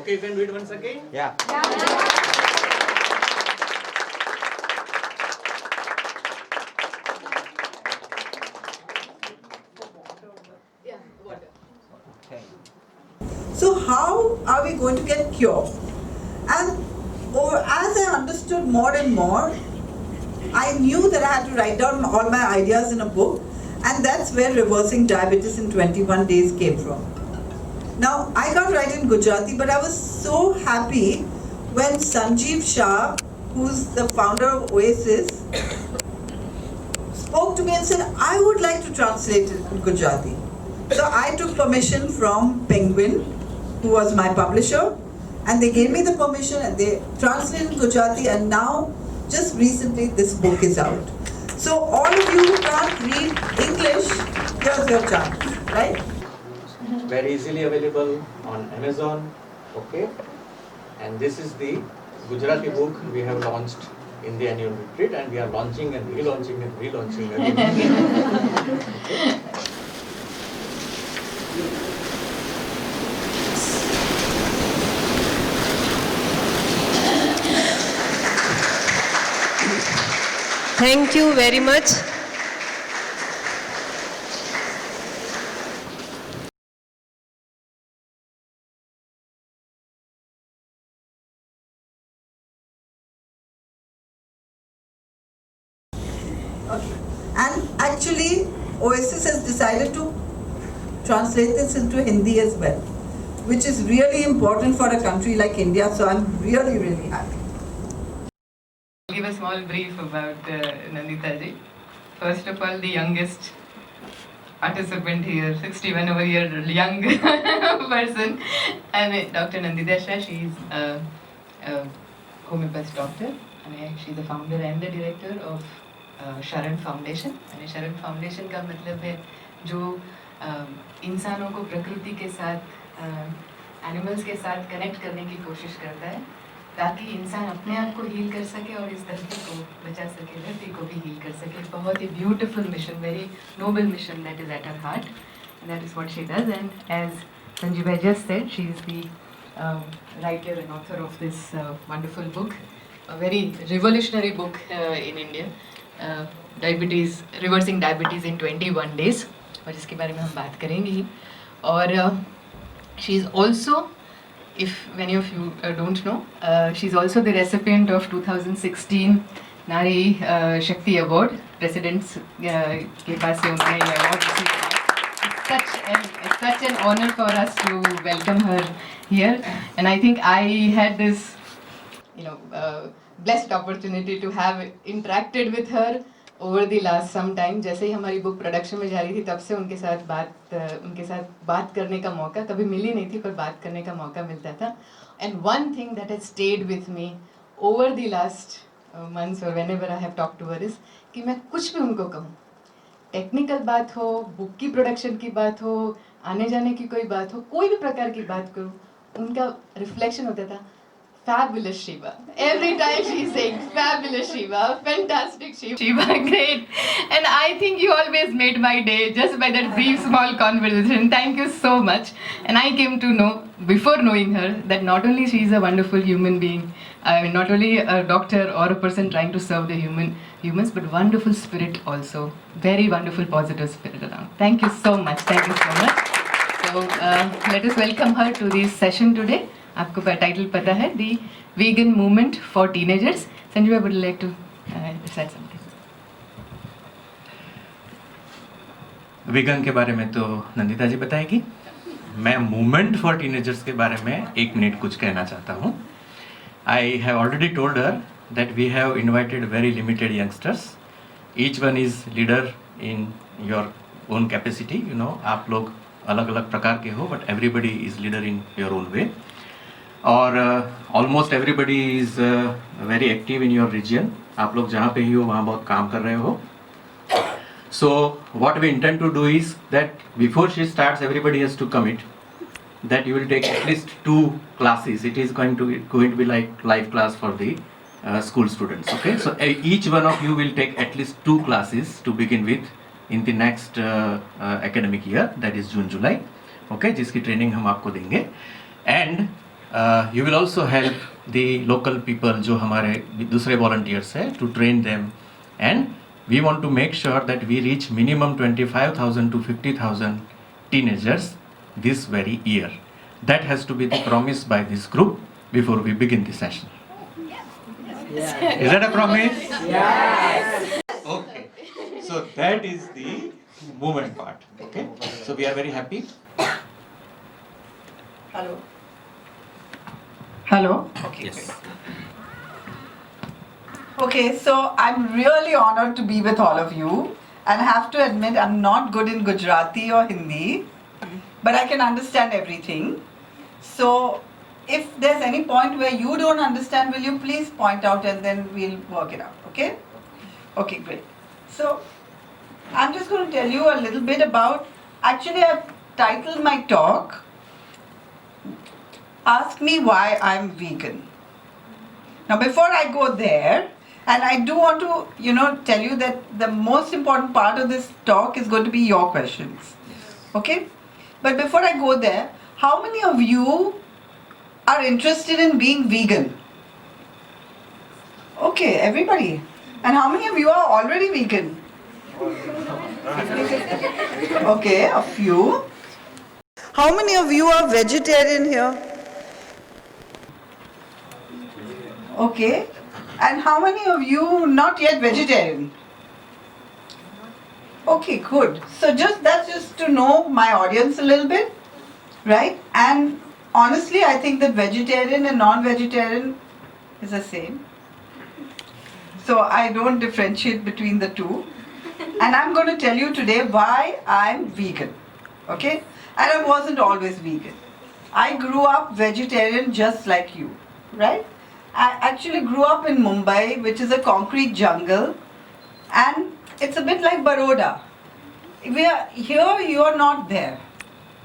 Okay, you can do it once again? Yeah. Okay. So how are we going to get cure? And as I understood more and more, I knew that I had to write down all my ideas in a book, and that's where Reversing Diabetes in 21 Days came from. Now, I can't write in Gujarati, but I was so happy when Sanjeev Shah, who's the founder of Oasis, spoke to me and said, I would like to translate it in Gujarati. So I took permission from Penguin, who was my publisher, and they gave me the permission and they translated in Gujarati, and now, just recently, this book is out. So all of you who can't read English, here's your chance, right? Very easily available on Amazon. Okay. And this is the Gujarati book we have launched in the annual retreat, and we are launching and relaunching and relaunching again. Okay. Thank you very much. Okay. And actually, Oasis has decided to translate this into Hindi as well, which is really important for a country like India, so I'm really, really happy. I'll give a small brief about Nandita ji. First of all, the youngest participant here, 61-year young person, and Dr. Nandita Shah. She's a homeopath doctor, and she's the founder and the director of SHARAN Foundation. And SHARAN Foundation का मतलब है जो इंसानों को प्रकृति के साथ, animals के साथ कनेक्ट करने की कोशिश करता है, ताकि इंसान अपने आप को हील कर सके और इस धरती को बचा सके, धरती को भी हील कर सके. बहुत ही beautiful mission, very noble mission that is at her heart, and that is what she does. And as Sanjeev just said, she is the writer and author of this wonderful book, a very revolutionary book in India, diabetes, reversing diabetes in 21 days, और जिसके बारे में हम बात करेंगे ही. और she is also, if many of you don't know, she's also the recipient of 2016 Nari Shakti Award. President's के पास से उन्होंने ये award received किया. It's such an honor for us to welcome her here, and I think I had this, blessed opportunity to have interacted with her over the last some time. जैसे ही हमारी book production में जा रही थी, तब से उनके साथ बात करने का मौका कभी मिली नहीं थी, पर बात करने का मौका मिलता था. And one thing that has stayed with me over the last months or whenever I have talked to her is कि मैं कुछ भी उनको कहूँ, टेक्निकल बात हो, बुक की प्रोडक्शन की बात हो, आने जाने की कोई बात हो, कोई भी प्रकार की बात करूँ, उनका रिफ्लेक्शन होता था, fabulous Shiva. Every time she's saying, fabulous Shiva, fantastic Shiva, great. And I think you always made my day just by that brief small conversation. Thank you so much. And I came to know, before knowing her, that not only she is a wonderful human being, I mean not only a doctor or a person trying to serve the humans, but wonderful spirit also. Very wonderful positive spirit around. Thank you so much. Thank you so much. So let us welcome her to this session today. आपको title पता है, The Vegan Movement for Teenagers. Sanjeev, I would like to say something. Vegan के बारे में तो नंदिता जी बताएगी. मैं movement for teenagers के बारे में 1 मिनट कुछ कहना चाहता हूँ. I have already told her that we have invited very limited youngsters. Each one is leader in your own capacity. आप लोग अलग अलग प्रकार के हो, but everybody is leader in your own way. और almost everybody is very active in your region. आप लोग जहाँ पे ही हो वहाँ बहुत काम कर रहे हो. So what we intend to do is that before she starts everybody has to commit that you will take at least 2 classes. It is going to be like live class for the school students. Okay, so each one of you will take at least 2 classes to begin with in the next academic year, that is June July. Okay, जिसकी training हम आपको देंगे. And You will also help the local people जो हमारे दूसरे volunteers हैं to train them, and we want to make sure that we reach minimum 25,000 to 50,000 teenagers this very year. That has to be the promise by this group before we begin the session. Is that a promise? Yes. Okay. So that is the movement part. Okay. So we are very happy. Hello. Hello. Okay. Yes. Okay, so I'm really honored to be with all of you, and I have to admit I'm not good in Gujarati or Hindi, but I can understand everything. So if there's any point where you don't understand, will you please point out and then we'll work it out, okay? Okay, great. So I'm just going to tell you a little bit about, actually I've titled my talk, Ask Me Why I'm Vegan. Now before I go there, and I do want to, tell you that the most important part of this talk is going to be your questions, okay? But before I go there, how many of you are interested in being vegan? Okay, everybody. And how many of you are already vegan? Okay, a few. How many of you are vegetarian here? Okay. And how many of you not yet vegetarian? Okay, good. So that's just to know my audience a little bit, right? And honestly, I think that vegetarian and non-vegetarian is the same. So I don't differentiate between the two. And I'm going to tell you today why I'm vegan, okay? And I wasn't always vegan. I grew up vegetarian just like you, right? I actually grew up in Mumbai, which is a concrete jungle, and it's a bit like Baroda. Here you are not there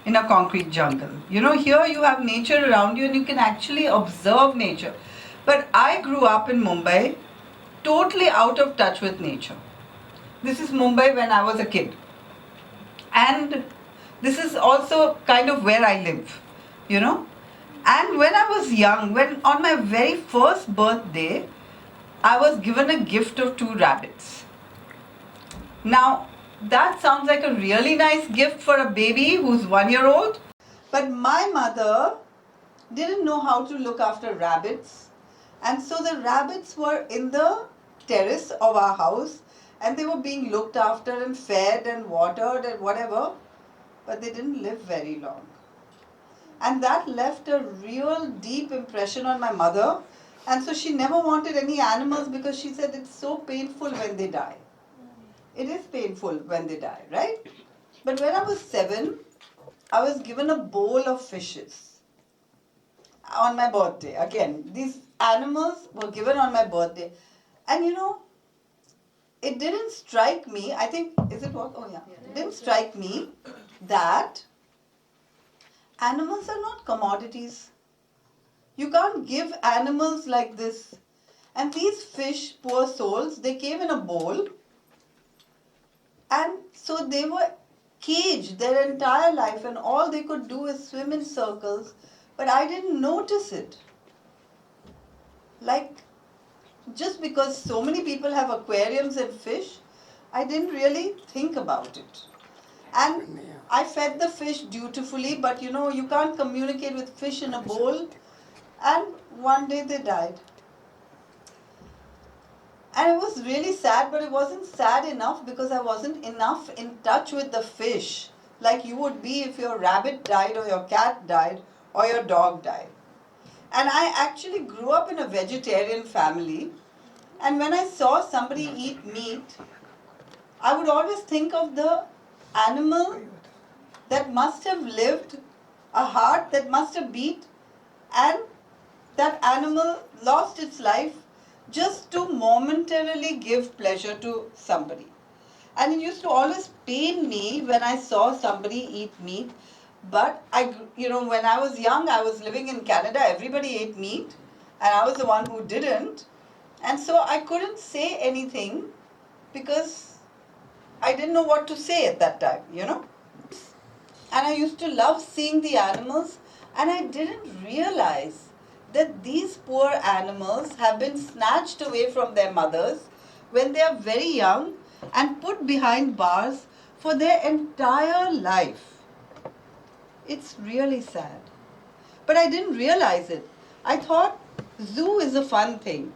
in a concrete jungle. Here you have nature around you and you can actually observe nature. But I grew up in Mumbai, totally out of touch with nature. This is Mumbai when I was a kid. And this is also kind of where I live, And when I was young, on my very first birthday, I was given a gift of 2 rabbits. Now, that sounds like a really nice gift for a baby who's 1 year old. But my mother didn't know how to look after rabbits. And so the rabbits were in the terrace of our house and they were being looked after and fed and watered and whatever. But they didn't live very long. And that left a real deep impression on my mother. And so she never wanted any animals because she said it's so painful when they die. It is painful when they die, right? But when I was 7, I was given a bowl of fishes on my birthday. Again, these animals were given on my birthday. And it didn't strike me, I think, is it what? Oh yeah. It didn't strike me that animals are not commodities. You can't give animals like this. And these fish, poor souls, they came in a bowl. And so they were caged their entire life and all they could do is swim in circles. But I didn't notice it. Like, just because so many people have aquariums and fish, I didn't really think about it. And I fed the fish dutifully, but you can't communicate with fish in a bowl. And one day they died. And it was really sad, but it wasn't sad enough because I wasn't enough in touch with the fish like you would be if your rabbit died or your cat died or your dog died. And I actually grew up in a vegetarian family. And when I saw somebody eat meat, I would always think of the animal that must have lived, a heart that must have beat, and that animal lost its life just to momentarily give pleasure to somebody. And it used to always pain me when I saw somebody eat meat. But when I was young, I was living in Canada, everybody ate meat, and I was the one who didn't. And so I couldn't say anything because I didn't know what to say at that time, And I used to love seeing the animals. And I didn't realize that these poor animals have been snatched away from their mothers when they are very young and put behind bars for their entire life. It's really sad. But I didn't realize it. I thought zoo is a fun thing.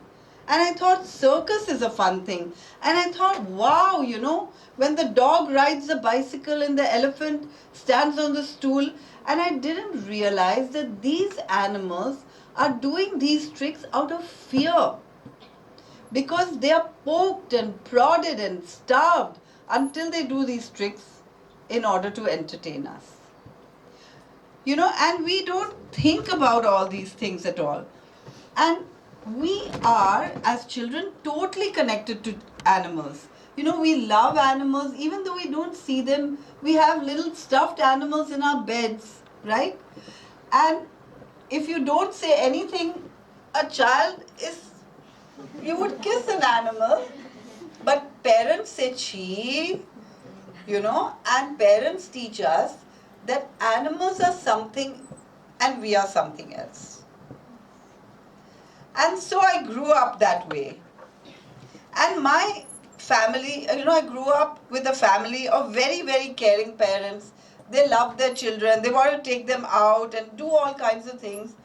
And I thought circus is a fun thing. And I thought, wow, when the dog rides the bicycle and the elephant stands on the stool. And I didn't realize that these animals are doing these tricks out of fear. Because they are poked and prodded and starved until they do these tricks in order to entertain us. And we don't think about all these things at all. And we are, as children, totally connected to animals. We love animals, even though we don't see them. We have little stuffed animals in our beds, right? And if you don't say anything, you would kiss an animal, but parents say chee, and parents teach us that animals are something and we are something else. And so I grew up that way. And my family, I grew up with a family of very, very caring parents. They love their children. They want to take them out and do all kinds of things.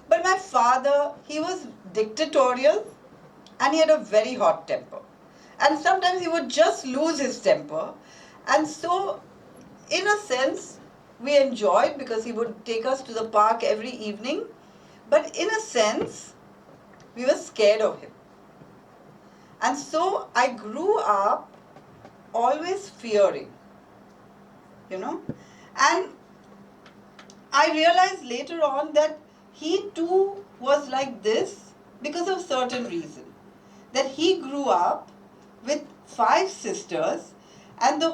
But my father, he was dictatorial and he had a very hot temper. And sometimes he would just lose his temper. And so, in a sense, we enjoyed because he would take us to the park every evening. But in a sense, we were scared of him. And so I grew up always fearing, And I realized later on that he too was like this because of certain reason. That he grew up with 5 sisters and there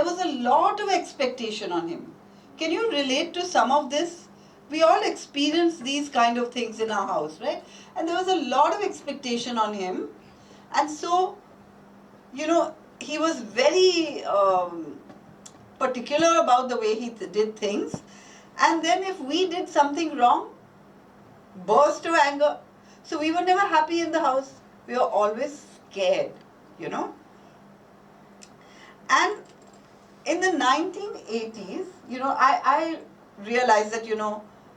was a lot of expectation on him. Can you relate to some of this? We all experience these kind of things in our house, right? And there was a lot of expectation on him. And so, he was very particular about the way he did things. And then if we did something wrong, burst of anger. So we were never happy in the house. We were always scared, And in the 1980s, I realized that,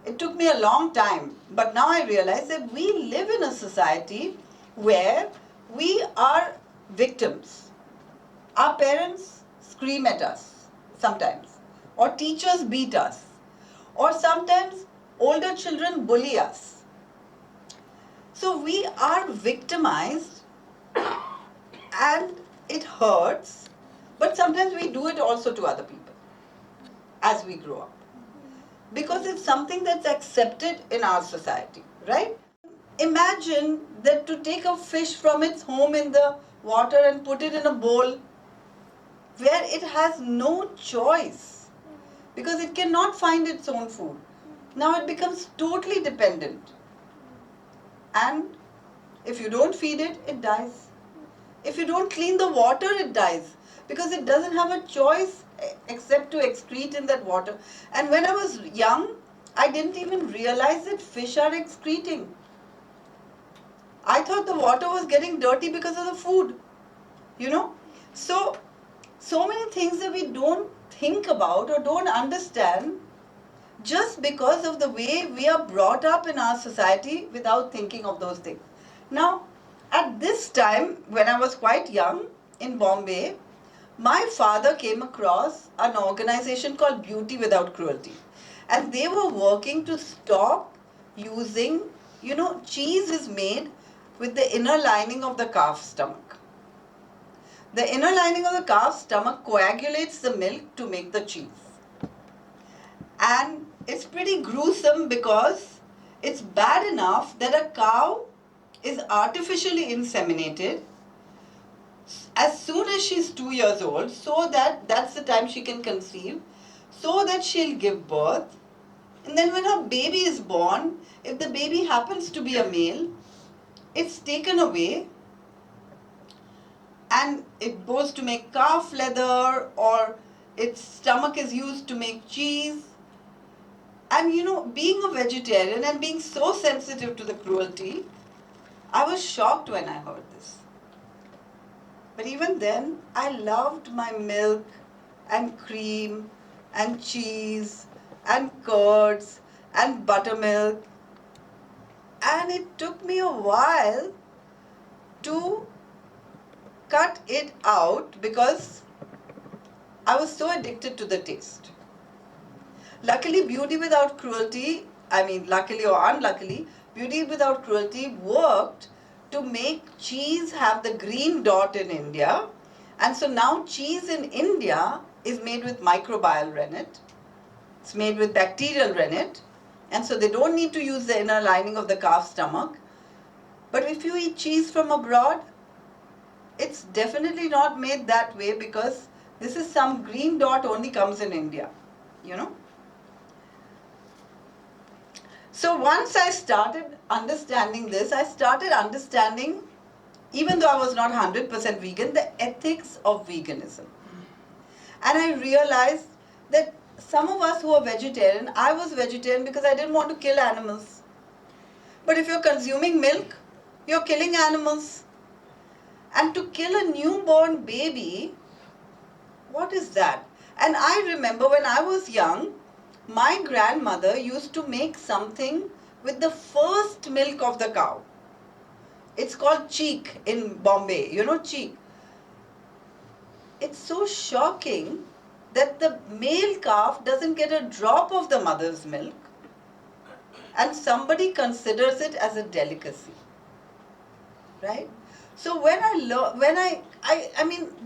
it took me a long time, but now I realize that we live in a society where we are victims. Our parents scream at us sometimes, or teachers beat us, or sometimes older children bully us. So we are victimized and it hurts, but sometimes we do it also to other people as we grow up. Because it's something that's accepted in our society, right? Imagine that to take a fish from its home in the water and put it in a bowl where it has no choice because it cannot find its own food. Now it becomes totally dependent. And if you don't feed it, it dies. If you don't clean the water, it dies because it doesn't have a choice except to excrete in that water. And when I was young, I didn't even realize that fish are excreting. I thought the water was getting dirty because of the food, So many things that we don't think about or don't understand just because of the way we are brought up in our society without thinking of those things. Now, at this time, when I was quite young in Bombay, my father came across an organization called Beauty Without Cruelty. And they were working to stop using, cheese is made with the inner lining of the calf's stomach. The inner lining of the calf's stomach coagulates the milk to make the cheese. And it's pretty gruesome because it's bad enough that a cow is artificially inseminated as soon as she's 2 years old, so that's the time she can conceive, so that she'll give birth. And then when her baby is born, if the baby happens to be a male, it's taken away and it goes to make calf leather, or its stomach is used to make cheese. And being a vegetarian and being so sensitive to the cruelty, I was shocked when I heard this. But even then, I loved my milk and cream and cheese and curds and buttermilk. And it took me a while to cut it out because I was so addicted to the taste. Luckily, Beauty Without Cruelty, luckily or unluckily, Beauty Without Cruelty worked to make cheese have the green dot in India. And so now cheese in India is made with microbial rennet. It's made with bacterial rennet. And so they don't need to use the inner lining of the calf's stomach. But if you eat cheese from abroad, it's definitely not made that way because this is some green dot only comes in India, So once I started understanding this, I started understanding, even though I was not 100% vegan, the ethics of veganism. And I realized that some of us who are vegetarian, I was vegetarian because I didn't want to kill animals. But if you're consuming milk, you're killing animals. And to kill a newborn baby, what is that? And I remember when I was young, my grandmother used to make something with the first milk of the cow. It's called cheek in Bombay, cheek. It's so shocking that the male calf doesn't get a drop of the mother's milk and somebody considers it as a delicacy, right? So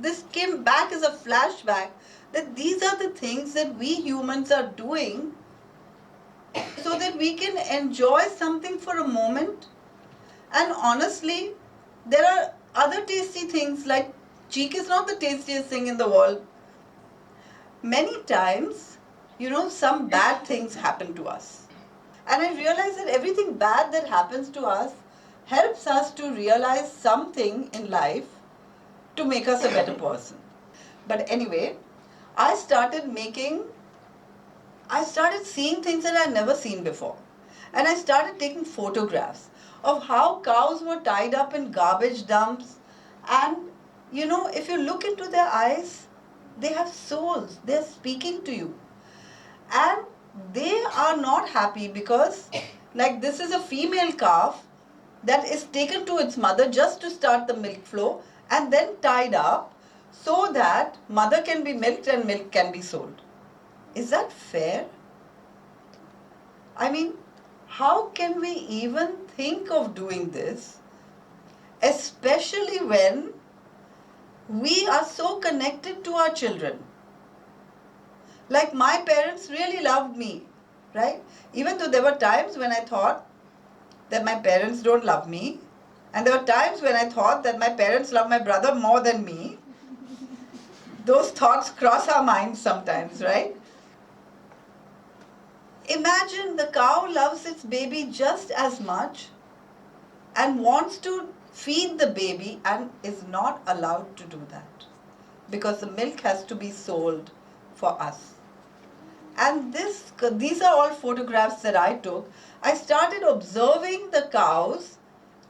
this came back as a flashback that these are the things that we humans are doing so that we can enjoy something for a moment. And honestly, there are other tasty things, like cheek is not the tastiest thing in the world. Many times, some bad things happen to us. And I realize that everything bad that happens to us helps us to realize something in life to make us a better person. But anyway, I started seeing things that I'd never seen before. And I started taking photographs of how cows were tied up in garbage dumps. And, if you look into their eyes, they have souls. They're speaking to you. And they are not happy because, this is a female calf that is taken to its mother just to start the milk flow and then tied up so that mother can be milked and milk can be sold. Is that fair? How can we even think of doing this, especially when we are so connected to our children? Like, my parents really loved me, right? Even though there were times when I thought that my parents don't love me, and there were times when I thought that my parents love my brother more than me. Those thoughts cross our minds sometimes, right? Imagine the cow loves its baby just as much and wants to feed the baby and is not allowed to do that because the milk has to be sold for us. And these are all photographs that I took. I started observing the cows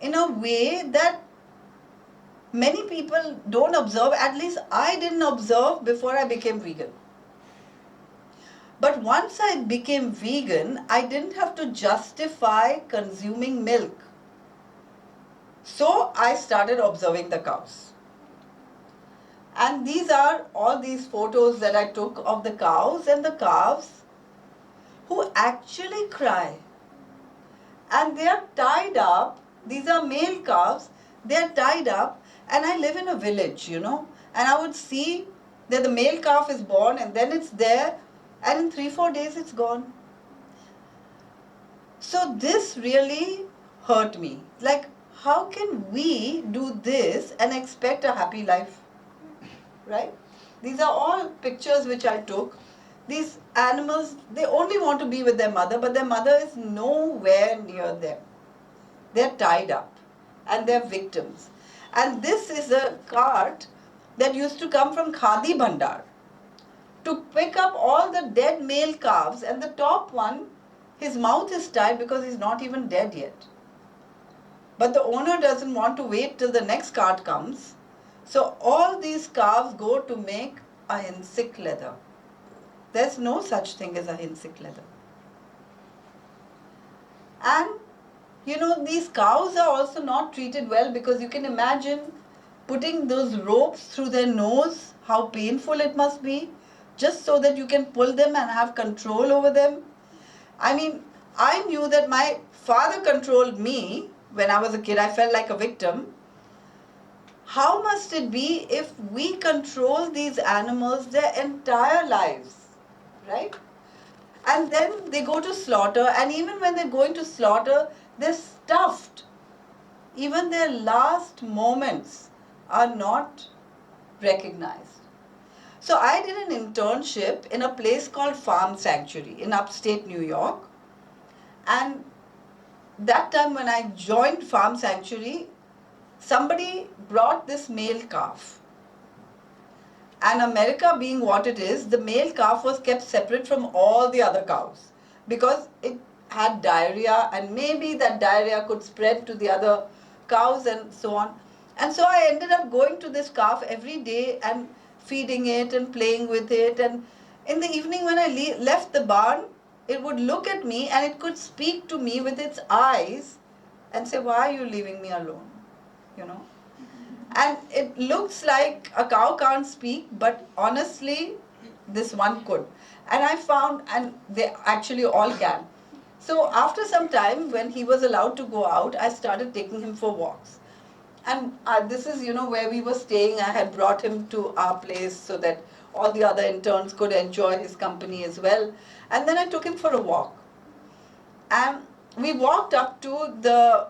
in a way that many people don't observe. At least I didn't observe before I became vegan. But once I became vegan, I didn't have to justify consuming milk. So I started observing the cows. And these are all these photos that I took of the cows and the calves who actually cry. And they are tied up. These are male calves. They are tied up. And I live in a village, and I would see that the male calf is born and then it's there. And in 3-4 days, it's gone. So this really hurt me. Like, how can we do this and expect a happy life? Right? These are all pictures which I took. These animals, they only want to be with their mother, but their mother is nowhere near them. They're tied up and they're victims. And this is a cart that used to come from Khadi Bhandar to pick up all the dead male calves, and the top one His mouth is tied because he's not even dead yet. But the owner doesn't want to wait till the next cart comes. So all these calves go to make ahimsic leather. There's no such thing as ahimsic leather. And these cows are also not treated well, because you can imagine putting those ropes through their nose, how painful it must be, just so that you can pull them and have control over them. I mean, I knew that my father controlled me when I was a kid. I felt like a victim. How must it be if we control these animals their entire lives, right? And then they go to slaughter, and even when they're going to slaughter, they're stuffed. Even their last moments are not recognized. So I did an internship in a place called Farm Sanctuary in upstate New York. And that time when I joined Farm Sanctuary, somebody brought this male calf. And America being what it is, the male calf was kept separate from all the other cows because it had diarrhea, and maybe that diarrhea could spread to the other cows and so on. And so I ended up going to this calf every day and feeding it and playing with it. And in the evening when I left the barn, it would look at me and it could speak to me with its eyes and say, "Why are you leaving me alone?" And it looks like a cow can't speak, but honestly, this one could. And I found, and they actually all can. So after some time, when he was allowed to go out, I started taking him for walks. And this is, where we were staying. I had brought him to our place so that all the other interns could enjoy his company as well. And then I took him for a walk. And we walked up to the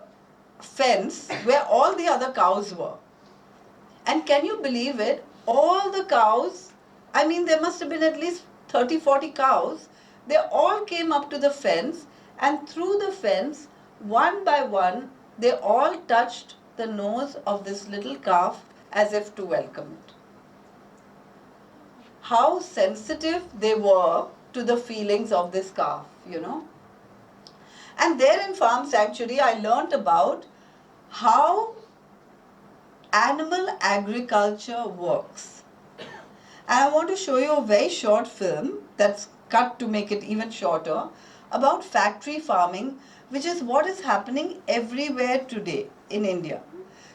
fence where all the other cows were. And can you believe it? All the cows, I mean, there must have been at least 30, 40 cows. They all came up to the fence, and through the fence, one by one, they all touched the nose of this little calf as if to welcome it. How sensitive they were to the feelings of this calf, And there in Farm Sanctuary, I learnt about how animal agriculture works. And I want to show you a very short film that's cut to make it even shorter about factory farming, which is what is happening everywhere today in India.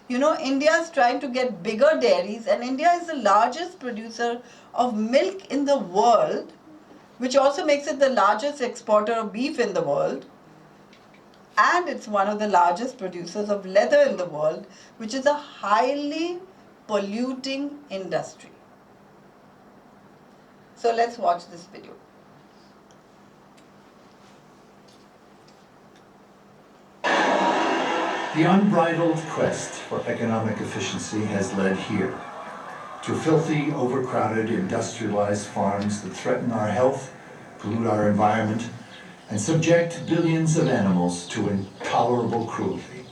India is trying to get bigger dairies, and India is the largest producer of milk in the world, which also makes it the largest exporter of beef in the world. And it's one of the largest producers of leather in the world, which is a highly polluting industry. So let's watch this video. The unbridled quest for economic efficiency has led here, to filthy, overcrowded, industrialized farms that threaten our health, pollute our environment, and subject billions of animals to intolerable cruelty.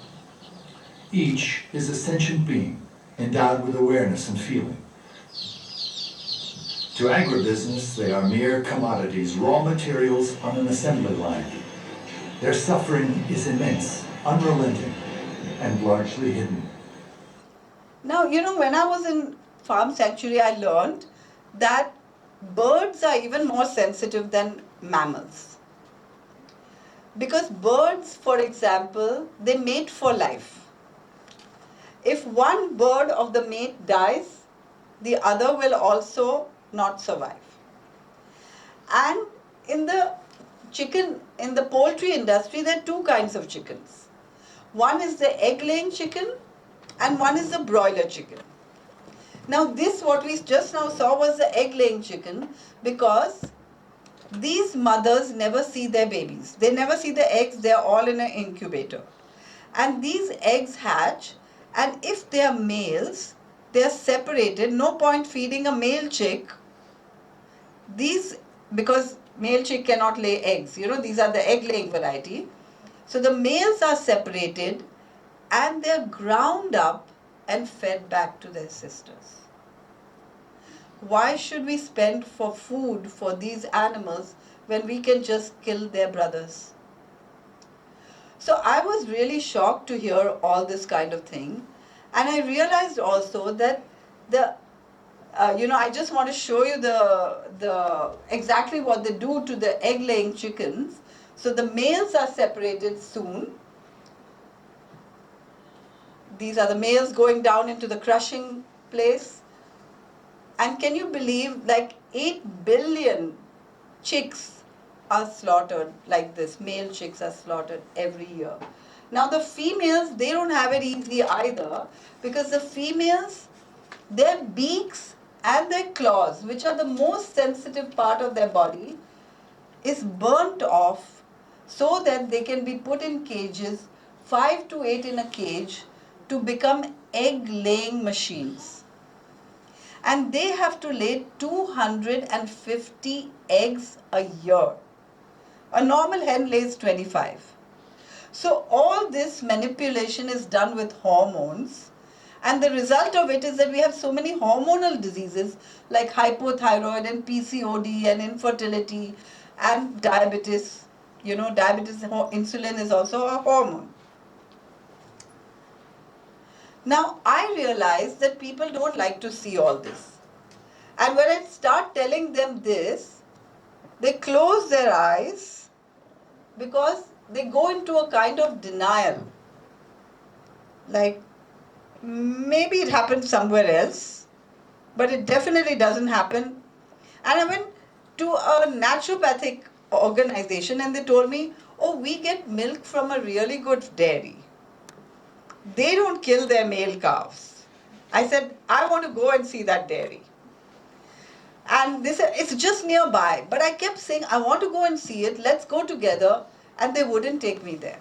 Each is a sentient being, endowed with awareness and feeling. To agribusiness, they are mere commodities, raw materials on an assembly line. Their suffering is immense, unrelenting, and largely hidden. Now, when I was in Farm Sanctuary, I learned that birds are even more sensitive than mammals. Because birds, for example, they mate for life. If one bird of the mate dies, the other will also not survive. And in the poultry industry, there are two kinds of chickens. One is the egg-laying chicken, and one is the broiler chicken. Now this, what we just now saw, was the egg-laying chicken, because these mothers never see their babies. They never see the eggs. They are all in an incubator. And these eggs hatch, and if they are males, they are separated. No point feeding a male chick. Because male chick cannot lay eggs. These are the egg-laying variety. So the males are separated, and they are ground up and fed back to their sisters. why should we spend for food for these animals when we can just kill their brothers? So I was really shocked to hear all this kind of thing. And I realized also that I just want to show you the exactly what they do to the egg-laying chickens. So the males are separated soon. These are the males going down into the crushing place. And can you believe, like 8 billion chicks are slaughtered like this. Male chicks are slaughtered every year. Now the females, they don't have it easy either, because the females, their beaks and their claws, which are the most sensitive part of their body, is burnt off so that they can be put in cages, 5 to 8 in a cage, to become egg-laying machines. And they have to lay 250 eggs a year. A normal hen lays 25. So all this manipulation is done with hormones, and the result of it is that we have so many hormonal diseases like hypothyroid and PCOD and infertility and diabetes. You know, diabetes, insulin is also a hormone. Now I realize that people don't like to see all this. And when I start telling them this, they close their eyes because they go into a kind of denial. Like, maybe it happened somewhere else, but it definitely doesn't happen. And I went to a naturopathic organization and they told me, oh, we get milk from a really good dairy. They don't kill their male calves. I said, I want to go and see that dairy. And they said, it's just nearby. But I kept saying, I want to go and see it. Let's go together. And they wouldn't take me there.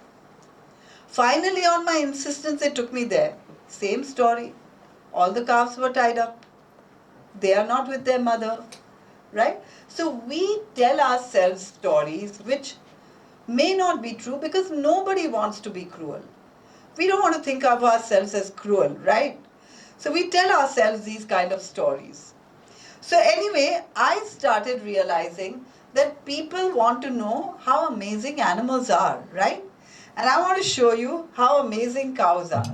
Finally, on my insistence, they took me there. Same story. All the calves were tied up. They are not with their mother. Right? So we tell ourselves stories which may not be true because nobody wants to be cruel. We don't want to think of ourselves as cruel, right? So we tell ourselves these kind of stories. So anyway, I started realizing that people want to know how amazing animals are, right? And I want to show you how amazing cows are.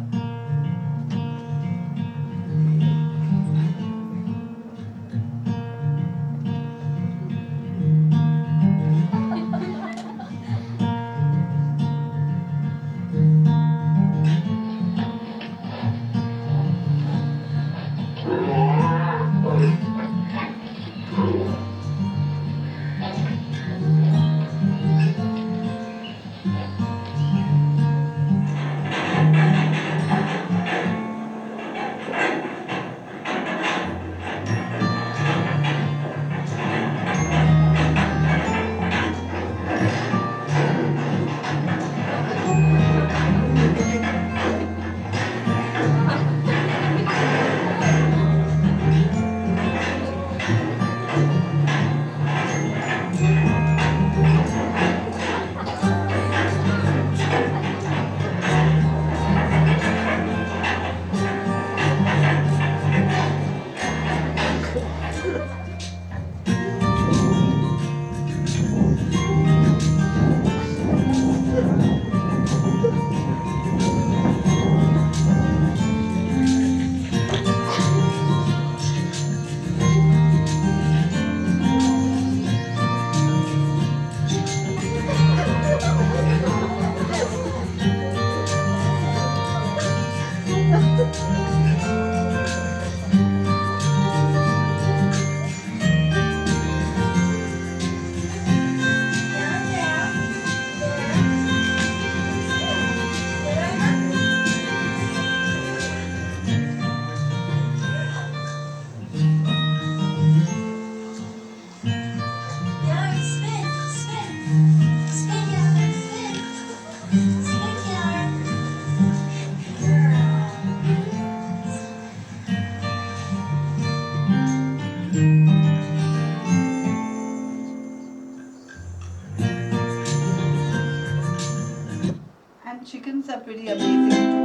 Chickens are pretty amazing too.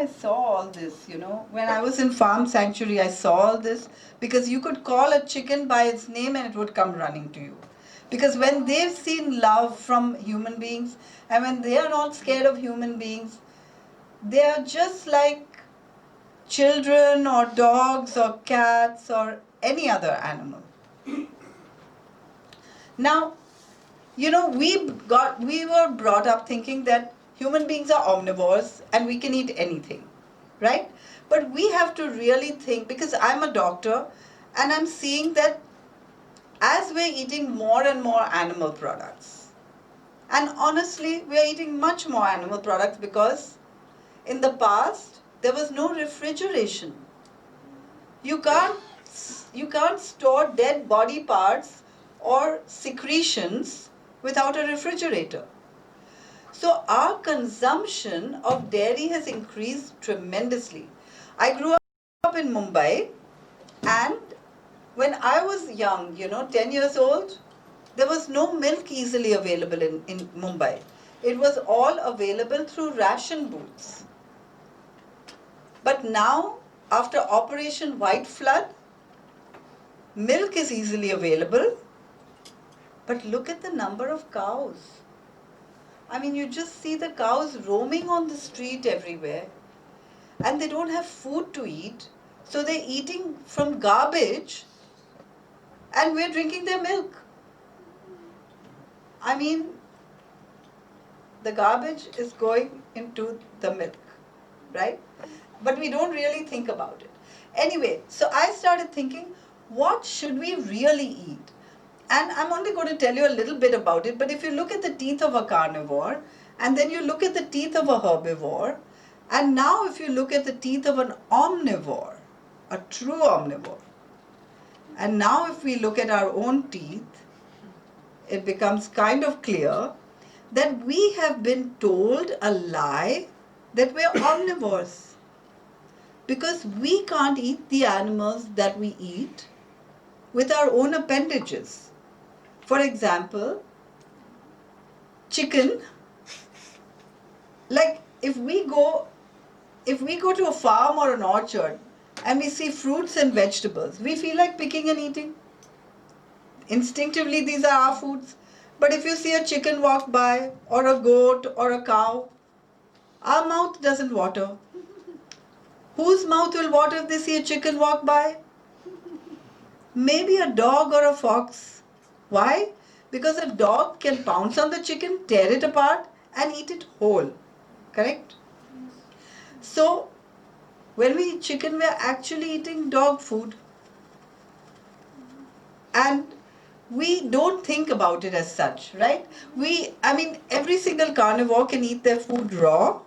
I saw all this, when I was in Farm Sanctuary, I saw all this, because you could call a chicken by its name and it would come running to you. Because when they've seen love from human beings, and when they are not scared of human beings, they are just like children or dogs or cats or any other animal. Now, we were brought up thinking that human beings are omnivores and we can eat anything, right? But we have to really think, because I'm a doctor and I'm seeing that as we're eating more and more animal products, and honestly, we're eating much more animal products because in the past, there was no refrigeration. You can't store dead body parts or secretions without a refrigerator. So our consumption of dairy has increased tremendously. I grew up in Mumbai, and when I was young, 10 years old, there was no milk easily available in Mumbai. It was all available through ration booths. But now, after Operation White Flood, milk is easily available. But look at the number of cows. I mean, you just see the cows roaming on the street everywhere. And they don't have food to eat. So they're eating from garbage and we're drinking their milk. I mean, the garbage is going into the milk, right? But we don't really think about it. Anyway, so I started thinking, what should we really eat? And I'm only going to tell you a little bit about it, but if you look at the teeth of a carnivore, and then you look at the teeth of a herbivore, and now if you look at the teeth of an omnivore, a true omnivore, and now if we look at our own teeth, it becomes kind of clear that we have been told a lie that we're omnivores. Because we can't eat the animals that we eat with our own appendages. For example, chicken, like if we go to a farm or an orchard and we see fruits and vegetables, we feel like picking and eating. Instinctively, these are our foods. But if you see a chicken walk by, or a goat, or a cow, our mouth doesn't water. Whose mouth will water if they see a chicken walk by? Maybe a dog or a fox. Why? Because a dog can pounce on the chicken, tear it apart, and eat it whole. Correct? So, when we eat chicken, we are actually eating dog food. And we don't think about it as such, right? Every single carnivore can eat their food raw.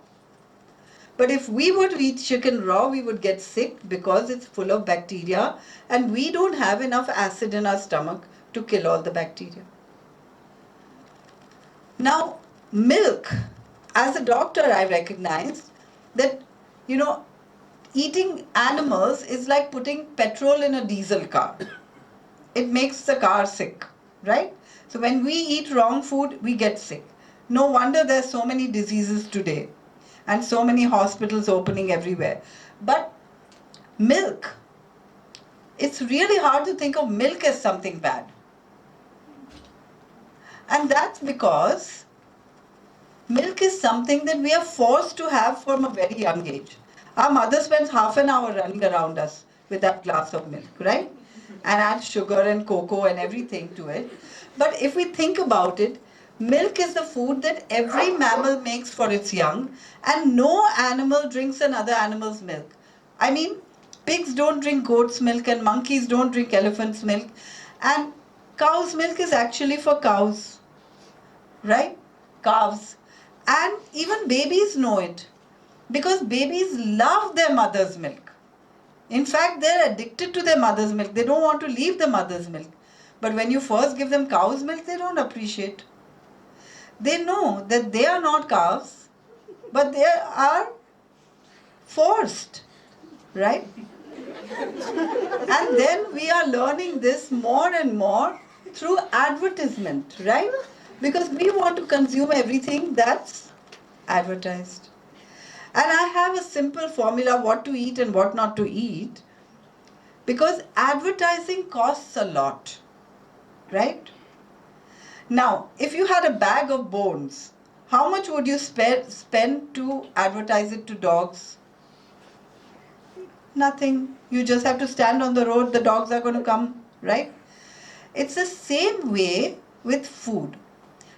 But if we were to eat chicken raw, we would get sick because it's full of bacteria and we don't have enough acid in our stomach to kill all the bacteria. Now, milk, as a doctor, I recognized that, eating animals is like putting petrol in a diesel car. It makes the car sick, right? So when we eat wrong food, we get sick. No wonder there's so many diseases today and so many hospitals opening everywhere. But milk, it's really hard to think of milk as something bad. And that's because milk is something that we are forced to have from a very young age. Our mother spends half an hour running around us with that glass of milk, right? And adds sugar and cocoa and everything to it. But if we think about it, milk is the food that every mammal makes for its young, and no animal drinks another animal's milk. I mean, pigs don't drink goat's milk and monkeys don't drink elephant's milk, and cow's milk is actually for cows, right? Calves. And even babies know it because babies love their mother's milk. In fact, they're addicted to their mother's milk. They don't want to leave the mother's milk. But when you first give them cow's milk, they don't appreciate. They know that they are not cows, but they are forced, right? And then we are learning this more and more through advertisement, right? Because we want to consume everything that's advertised. And I have a simple formula what to eat and what not to eat, because advertising costs a lot, right? Now, if you had a bag of bones, how much would you spend to advertise it to dogs? Nothing. You just have to stand on the road, the dogs are going to come, right? It's the same way with food.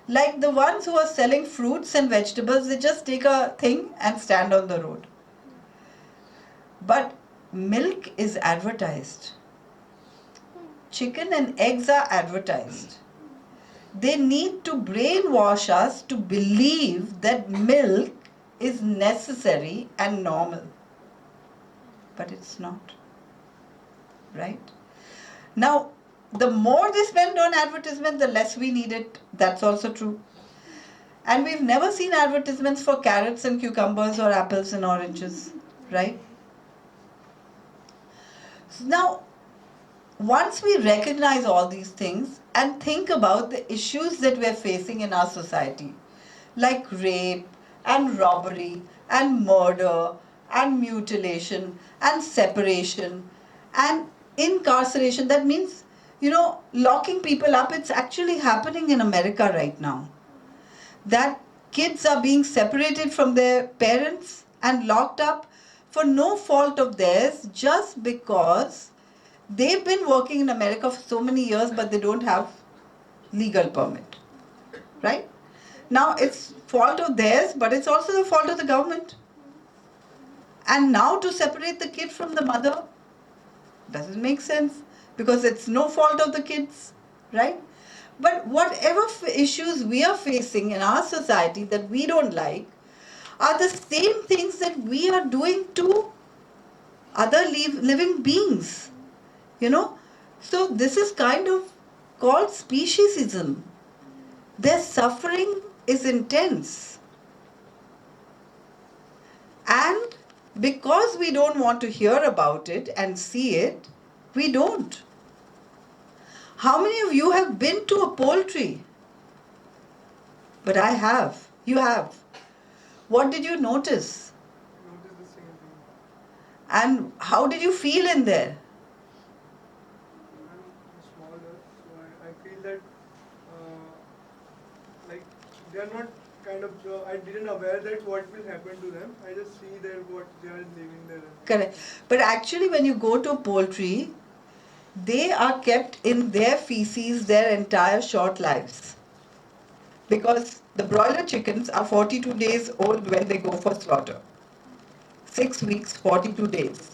Like the ones who are selling fruits and vegetables, they just take a thing and stand on the road. But milk is advertised. Chicken and eggs are advertised. They need to brainwash us to believe that milk is necessary and normal. But it's not. Right? Now, the more they spend on advertisement, the less we need it. That's also true. And we've never seen advertisements for carrots and cucumbers or apples and oranges. Right? Now, once we recognize all these things and think about the issues that we're facing in our society, like rape and robbery and murder and mutilation and separation and incarceration, that means, locking people up, it's actually happening in America right now. That kids are being separated from their parents and locked up for no fault of theirs, just because they've been working in America for so many years, but they don't have legal permit, right? Now it's fault of theirs, but it's also the fault of the government. And now to separate the kid from the mother doesn't make sense, because it's no fault of the kids, right? But whatever issues we are facing in our society that we don't like are the same things that we are doing to other living beings. So this is kind of called speciesism. Their suffering is intense. And because we don't want to hear about it and see it, we don't. How many of you have been to a poultry? But I have. You have. What did you notice? Notice the same thing. And how did you feel in there? I'm smaller, so I feel that like they are not kind of. I didn't aware that what will happen to them. I just see that what they are living there. Correct. But actually, when you go to poultry, they are kept in their feces their entire short lives. Because the broiler chickens are 42 days old when they go for slaughter. 6 weeks, 42 days.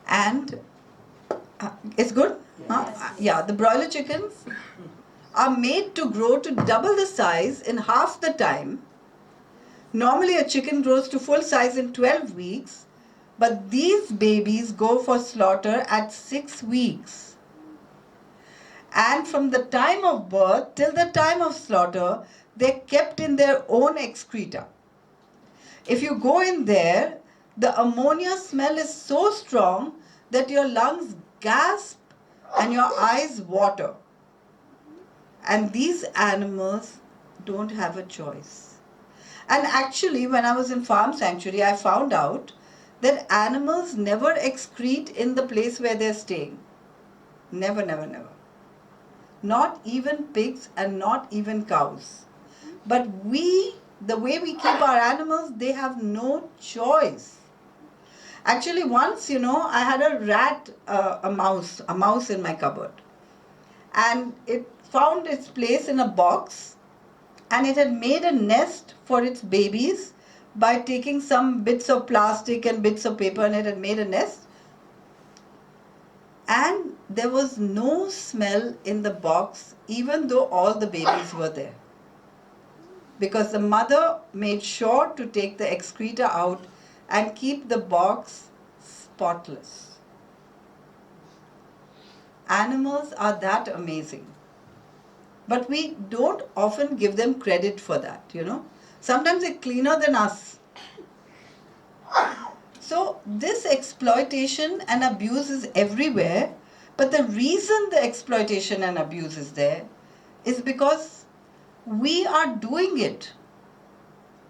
And it's good? Yeah, the broiler chickens are made to grow to double the size in half the time. Normally a chicken grows to full size in 12 weeks, but these babies go for slaughter at 6 weeks. And from the time of birth till the time of slaughter, they're kept in their own excreta. If you go in there, the ammonia smell is so strong that your lungs gasp and your eyes water. And these animals don't have a choice. And actually, when I was in Farm Sanctuary, I found out that animals never excrete in the place where they're staying. Never, never, never. Not even pigs and not even cows. But the way we keep our animals, they have no choice. Actually, once, I had a mouse in my cupboard. And it found its place in a box, and it had made a nest for its babies by taking some bits of plastic and bits of paper, and it had made a nest. And there was no smell in the box, even though all the babies were there. Because the mother made sure to take the excreta out and keep the box spotless. Animals are that amazing. But we don't often give them credit for that, Sometimes they're cleaner than us. So this exploitation and abuse is everywhere, but the reason the exploitation and abuse is there is because we are doing it.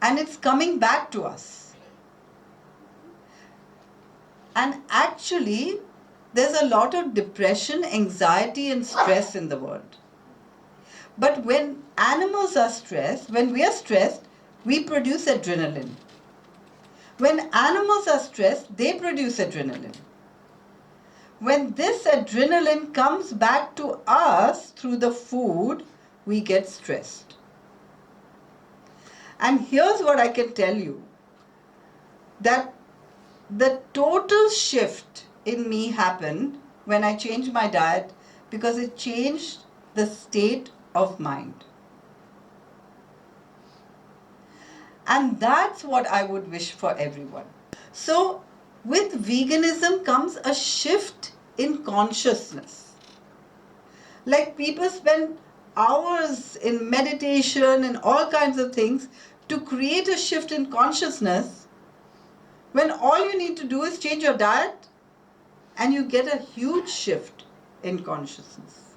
and it's coming back to us. And actually, there's a lot of depression, anxiety, and stress in the world. But when animals are stressed, when we are stressed, we produce adrenaline. When animals are stressed, they produce adrenaline. When this adrenaline comes back to us through the food, we get stressed. And here's what I can tell you, that the total shift in me happened when I changed my diet, because it changed the state of mind. And that's what I would wish for everyone. So, with veganism comes a shift in consciousness. Like people spend hours in meditation and all kinds of things to create a shift in consciousness, when all you need to do is change your diet and you get a huge shift in consciousness.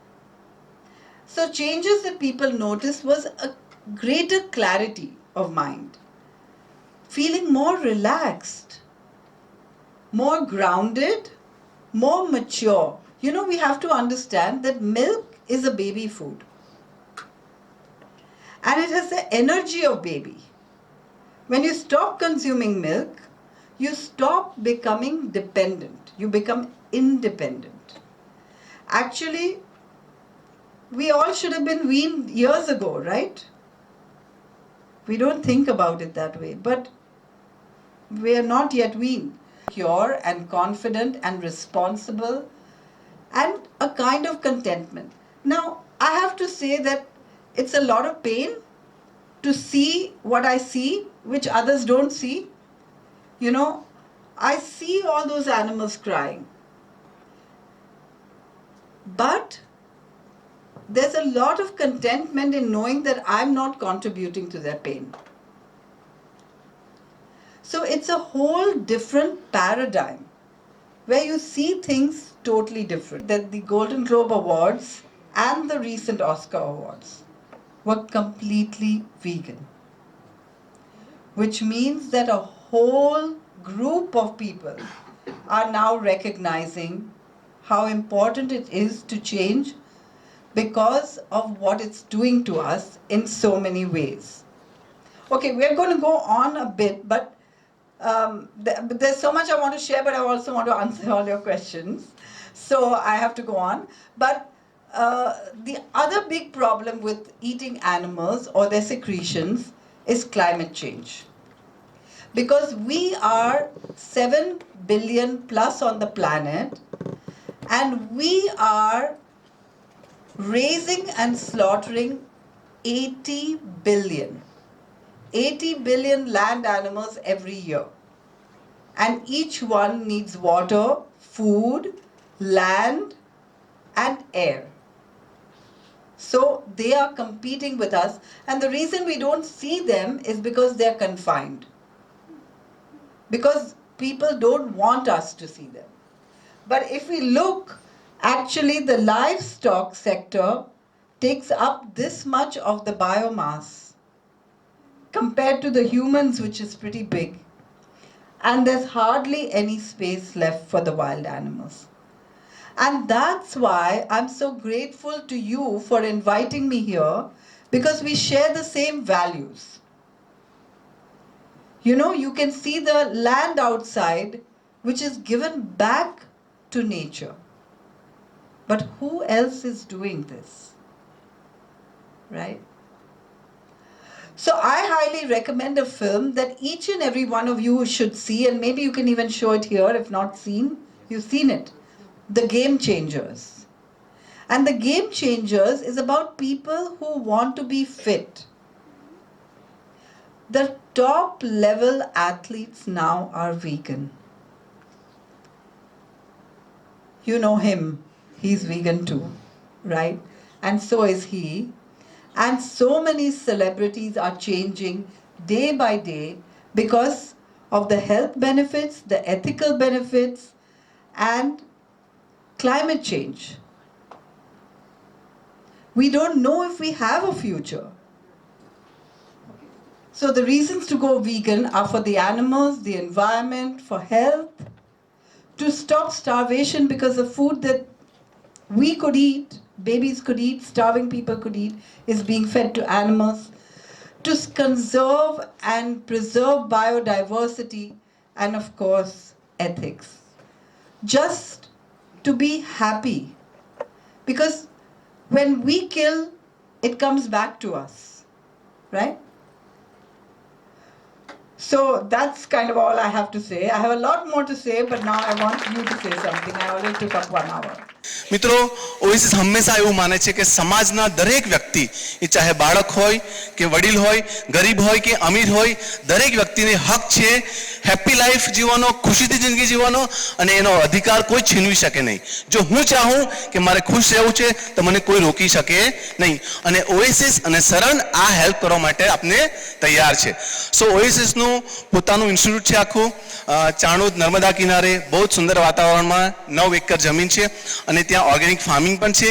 So changes that people noticed was a greater clarity of mind, feeling more relaxed, more grounded, more mature. You know, we have to understand that milk is a baby food. And it has the energy of baby. When you stop consuming milk, you stop becoming dependent. You become independent. Actually, we all should have been weaned years ago, right? We don't think about it that way, but we are not yet weaned. Secure and confident and responsible and a kind of contentment. Now, I have to say that it's a lot of pain to see what I see, which others don't see. You know, I see all those animals crying. But there's a lot of contentment in knowing that I'm not contributing to their pain. So it's a whole different paradigm where you see things totally different. That the Golden Globe Awards and the recent Oscar Awards were completely vegan, which means that a whole group of people are now recognizing how important it is to change because of what it's doing to us in so many ways. Okay, we're going to go on a bit, but there's so much I want to share, but I also want to answer all your questions. So I have to go on. But the other big problem with eating animals or their secretions is climate change. Because we are 7 billion plus on the planet, and we are raising and slaughtering 80 billion land animals every year. And each one needs water, food, land, and air. So they are competing with us, and the reason we don't see them is because they're confined. Because people don't want us to see them. But if we look, actually the livestock sector takes up this much of the biomass compared to the humans, which is pretty big. And there's hardly any space left for the wild animals. And that's why I'm so grateful to you for inviting me here, because we share the same values. You know, you can see the land outside, which is given back to nature. But who else is doing this? Right? So I highly recommend a film that each and every one of you should see, and maybe you can even show it here if not seen. You've seen it. The Game Changers. And The Game Changers is about people who want to be fit. The top level athletes now are vegan. You know him. He's vegan too, right? And so is he. And so many celebrities are changing day by day because of the health benefits, the ethical benefits, and climate change. We don't know if we have a future. So the reasons to go vegan are for the animals, the environment, for health, to stop starvation, because the food that we could eat, babies could eat, starving people could eat, is being fed to animals, to conserve and preserve biodiversity, and of course, ethics. Just to be happy, because when we kill, it comes back to us, right? So that's kind of all I have to say. I have a lot more to say, but now I want you to say something. I already took up 1 hour. મિત્રો, oasis હંમેશા એવું માને છે કે સમાજના દરેક વ્યક્તિ, એ ચાહે બાળક હોય કે વડીલ હોય, ગરીબ હોય કે અમીર હોય, દરેક વ્યક્તિને હક છે હેપી લાઈફ જીવવાનો, ખુશીથી જિંદગી જીવવાનો, અને એનો અધિકાર કોઈ છીનવી શકે નહીં. જો હું ચાહું કે મારે ખુશ રહેવું છે તો મને કોઈ રોકી શકે નહીં. અને ઓએસિસ અને શરણ આ હેલ્પ કરવા માટે આપને તૈયાર છે. સો ઓએસિસનું પોતાનું ઇન્સ્ટિટ્યૂટ છે આખું, ચાણોદ નર્મદા કિનારે બહુ જ સુંદર વાતાવરણમાં 9 એકર જમીન છે, અને ત્યાં ઓર્ગેનિક ફાર્મિંગ પણ છે,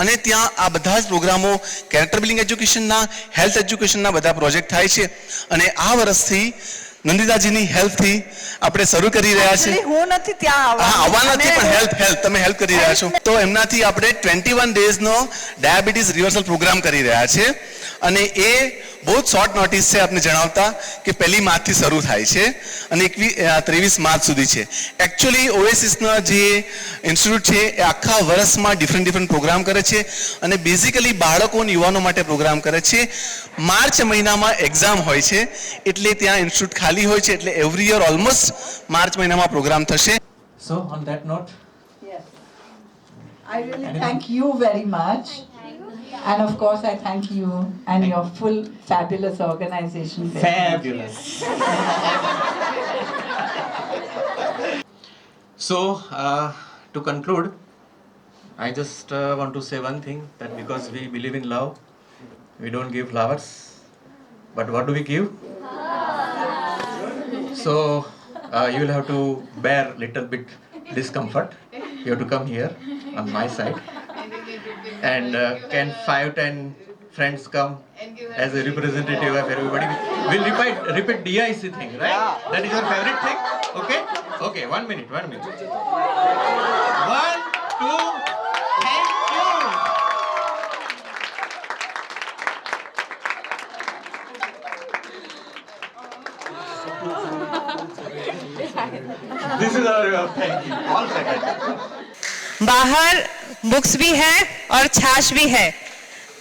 અને ત્યાં આ બધા જ પ્રોગ્રામો કેરેક્ટર બિલ્ડિંગ એજ્યુકેશનના, હેલ્થ એજ્યુકેશનના બધા પ્રોજેક્ટ થાય છે. અને આ વર્ષથી નંદિતાજીની હેલ્પથી આપણે શરૂ કરી રહ્યા છીએ. હું નથી ત્યાં આવવાના નથી, પણ હેલ્પ તમે હેલ્પ કરી રહ્યા છો. તો એમનાથી આપણે 21 ડેઝનો ડાયાબિટીસ રિવર્સલ પ્રોગ્રામ કરી રહ્યા છે, અને એ બહુ જ શોર્ટ નોટિસ છે આપને જણાવતા કે 1 માર્ચથી શરૂ થાય છે અને 23 માર્ચ સુધી છે. એકચ્યુઅલી ઓએસિસના જે ઇન્સ્ટિટ્યૂટ છે એ આખા વર્ષમાં ડિફરન્ટ પ્રોગ્રામ કરે છે, અને બેઝિકલી બાળકો અને યુવાનો માટે પ્રોગ્રામ કરે છે. માર્ચ મહિનામાં એક્ઝામ હોય છે, એટલે ત્યાં ઇન્સ્ટિટ્યૂટ ખાલી હોય છે, એટલે એવરી યર ઓલમોસ્ટ માર્ચ મહિનામાં પ્રોગ્રામ થશે. So on that note, Yes. I really thank you very much. And of course, I thank you and your full fabulous organization. fabulous. So to conclude, I just want to say one thing, that because we believe in love, we don't give flowers, but what do we give? So you will have to bear little bit discomfort. You have to come here on my side, and can 5-10 friends come as a representative of everybody? We'll repeat DIC thing, right? That is your favorite thing? Okay, 1 minute. 1, 2, thank you. This is our way of thanking. All second. बाहर books भी है और छाछ भी है.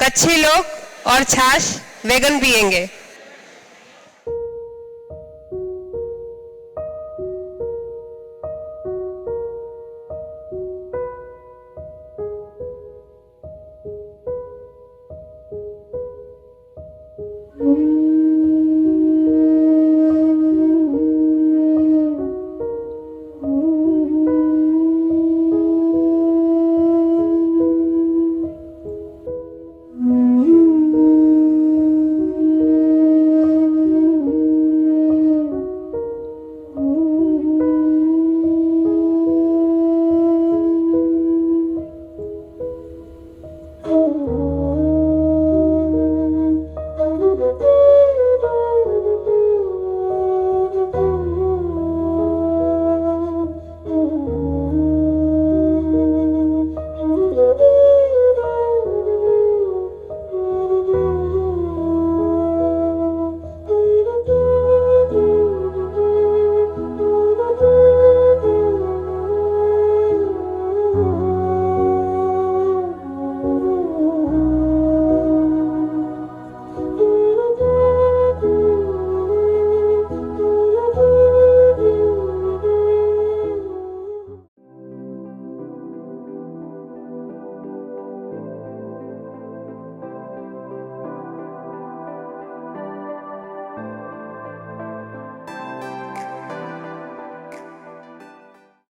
कच्छी लोग और छाछ वेगन पिएंगे.